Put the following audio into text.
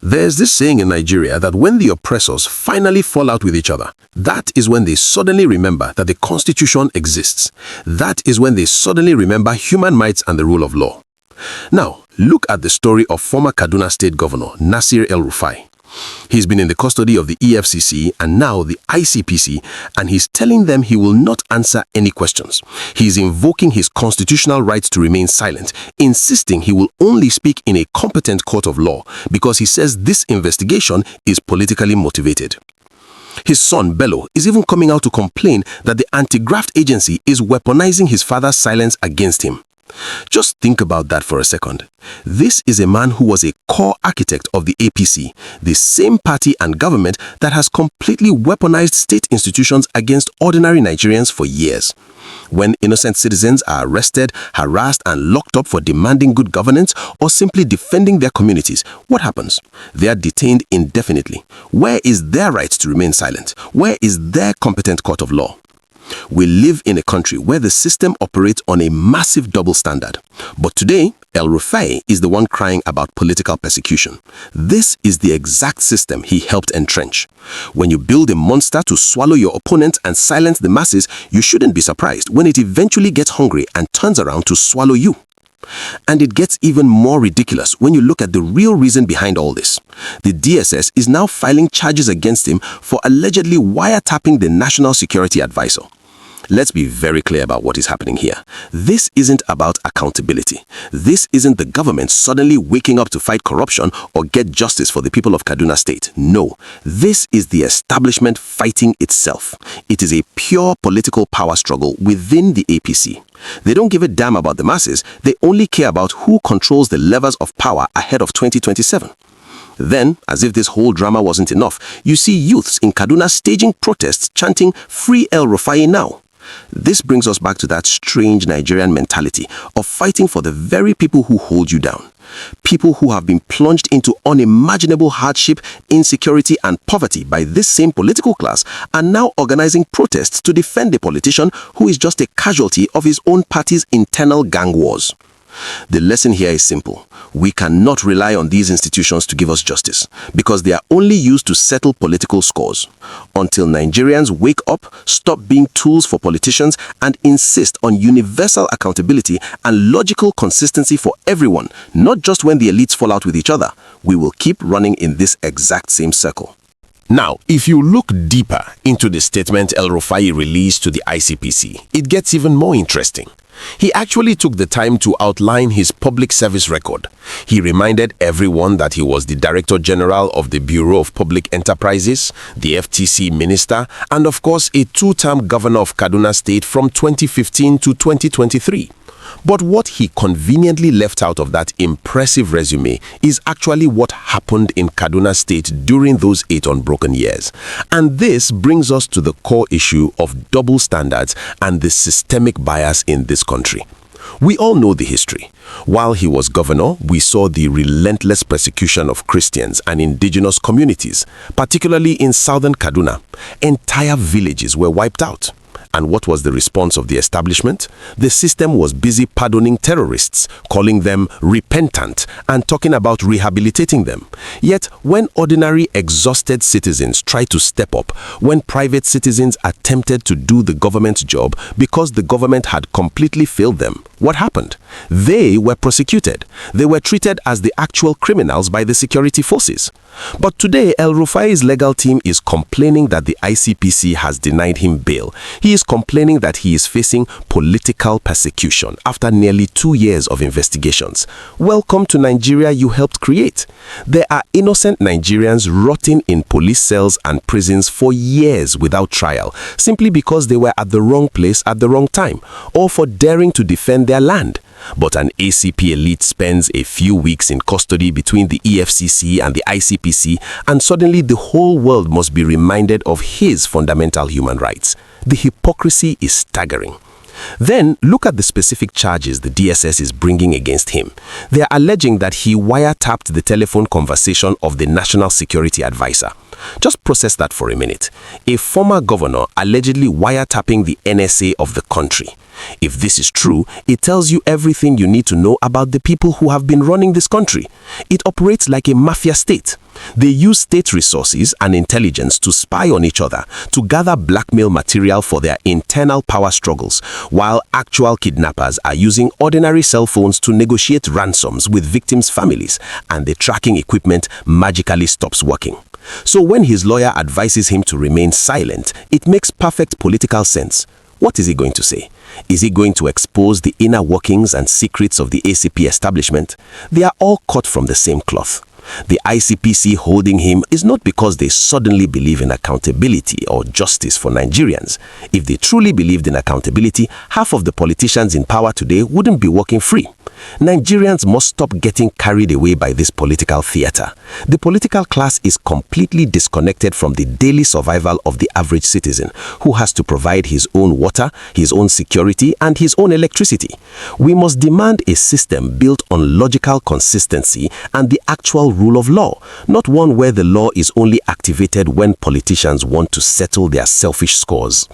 There's this saying in Nigeria that when the oppressors finally fall out with each other, that is when they suddenly remember that the Constitution exists. That is when they suddenly remember human rights and the rule of law. Now, look at the story of former Kaduna State Governor Nasir El-Rufai. He's been in the custody of the EFCC and now the ICPC, and he's telling them he will not answer any questions. He's invoking his constitutional rights to remain silent, insisting he will only speak in a competent court of law because he says this investigation is politically motivated. His son, Bello, is even coming out to complain that the anti-graft agency is weaponizing his father's silence against him. Just think about that for a second. This is a man who was a core architect of the APC, the same party and government that has completely weaponized state institutions against ordinary Nigerians for years. When innocent citizens are arrested, harassed, and locked up for demanding good governance or simply defending their communities, what happens? They are detained indefinitely. Where is their right to remain silent? Where is their competent court of law? We live in a country where the system operates on a massive double standard. But today, El-Rufai is the one crying about political persecution. This is the exact system he helped entrench. When you build a monster to swallow your opponent and silence the masses, you shouldn't be surprised when it eventually gets hungry and turns around to swallow you. And it gets even more ridiculous when you look at the real reason behind all this. The DSS is now filing charges against him for allegedly wiretapping the National Security Advisor. Let's be very clear about what is happening here. This isn't about accountability. This isn't the government suddenly waking up to fight corruption or get justice for the people of Kaduna State. No, this is the establishment fighting itself. It is a pure political power struggle within the APC. They don't give a damn about the masses. They only care about who controls the levers of power ahead of 2027. Then, as if this whole drama wasn't enough, you see youths in Kaduna staging protests chanting, "Free El-Rufai now." This brings us back to that strange Nigerian mentality of fighting for the very people who hold you down. People who have been plunged into unimaginable hardship, insecurity, and poverty by this same political class are now organizing protests to defend a politician who is just a casualty of his own party's internal gang wars. The lesson here is simple. We cannot rely on these institutions to give us justice because they are only used to settle political scores. Until Nigerians wake up, stop being tools for politicians, and insist on universal accountability and logical consistency for everyone, not just when the elites fall out with each other, we will keep running in this exact same circle. Now, if you look deeper into the statement El-Rufai released to the ICPC, it gets even more interesting. He actually took the time to outline his public service record. He reminded everyone that he was the Director General of the Bureau of Public Enterprises, the FTC Minister, and of course a two-term Governor of Kaduna State from 2015 to 2023. But what he conveniently left out of that impressive resume is actually what happened in Kaduna State during those 8 unbroken years. And this brings us to the core issue of double standards and the systemic bias in this country. We all know the history. While he was governor, we saw the relentless persecution of Christians and indigenous communities, particularly in southern Kaduna. Entire villages were wiped out. And what was the response of the establishment? The system was busy pardoning terrorists, calling them repentant, and talking about rehabilitating them. Yet, when ordinary, exhausted citizens tried to step up, when private citizens attempted to do the government's job because the government had completely failed them, what happened? They were prosecuted. They were treated as the actual criminals by the security forces. But today, El-Rufai's legal team is complaining that the ICPC has denied him bail. He is complaining that he is facing political persecution after nearly 2 years of investigations. Welcome to Nigeria you helped create. There are innocent Nigerians rotting in police cells and prisons for years without trial, simply because they were at the wrong place at the wrong time, or for daring to defend their land. But an ACP elite spends a few weeks in custody between the EFCC and the ICPC, and suddenly the whole world must be reminded of his fundamental human rights. The hypocrisy is staggering. Then look at the specific charges the DSS is bringing against him. They are alleging that he wiretapped the telephone conversation of the National Security Advisor. Just process that for a minute. A former governor allegedly wiretapping the NSA of the country. If this is true, it tells you everything you need to know about the people who have been running this country. It operates like a mafia state. They use state resources and intelligence to spy on each other, to gather blackmail material for their internal power struggles, while actual kidnappers are using ordinary cell phones to negotiate ransoms with victims' families, and the tracking equipment magically stops working. So when his lawyer advises him to remain silent, it makes perfect political sense. What is he going to say? Is he going to expose the inner workings and secrets of the ACP establishment? They are all cut from the same cloth. The ICPC holding him is not because they suddenly believe in accountability or justice for Nigerians. If they truly believed in accountability, half of the politicians in power today wouldn't be working free. Nigerians must stop getting carried away by this political theater. The political class is completely disconnected from the daily survival of the average citizen, who has to provide his own water, his own security, and his own electricity. We must demand a system built on logical consistency and the actual rule of law, not one where the law is only activated when politicians want to settle their selfish scores.